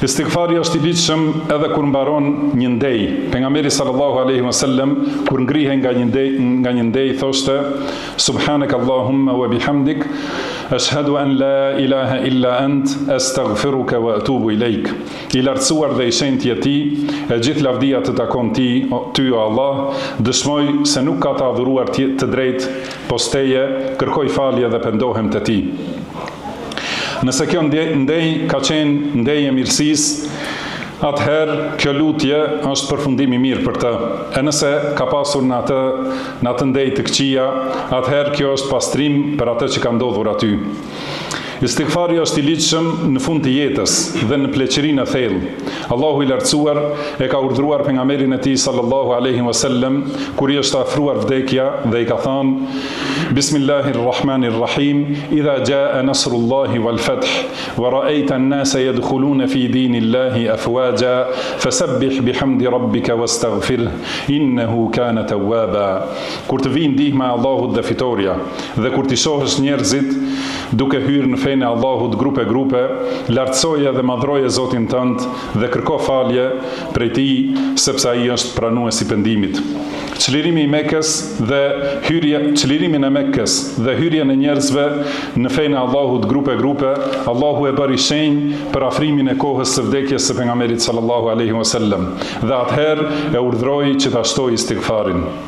Istighfari është i ligjshëm edhe kur mbaron një ndej. Pejgamberi sallallahu alaihi wasallam kur ngrihej nga një ndej thoshte: Subhanak Allahumma wa bihamdik, ashhadu an la ilaha illa ant, astaghfiruka wa atubu ilaik. I lartësuar dhe i shenjtë je ti, e gjithë lavdia të takon ty o Allah, dëshmoj se nuk ka të adhuruar të drejtë pos teje, kërkoj falje dhe pendohem te ti. Nëse kjo ndej ka qenë ndej e mirësisë, atëherë kjo lutje është përfundim i mirë për të. E nëse ka pasur në atë ndej të këqija, atëherë kjo është pastrim për atë që ka ndodhur aty. Istighfari është i ligjshëm në fund të jetës dhe në pleqërinë e thellë. Allahu i lartësuar e ka urdhëruar pejgamberin e tij sallallahu alaihi wasallam kur i është afruar vdekja dhe i ka thënë: Bismillahirrahmanirrahim, idha jaa nasrullahi wal fath wa ra'aita an-nasa yadkhuluna fi dinillahi afwaja fasabbih bihamdi rabbika wastaghfirhu innahu kana tawwaba. Kur të vijë ndihma e Allahut dhe fitoria, dhe kur ti shohësh njerëzit duke hyrë në fenë e Allahut grupe, lartësoje dhe madhroje Zotin tënd dhe kërko falje prej tij, sepse ai është pranues i pendimit. Çlirimi e Mekkës dhe hyrjen e njerëzve në fenë e Allahut grupe, Allahu e bëri shenjë për afrimin e kohës së vdekjes së pejgamberit sallallahu alaihi wasallam dhe atëherë e urdhëroi që ta shtojë istighfarin.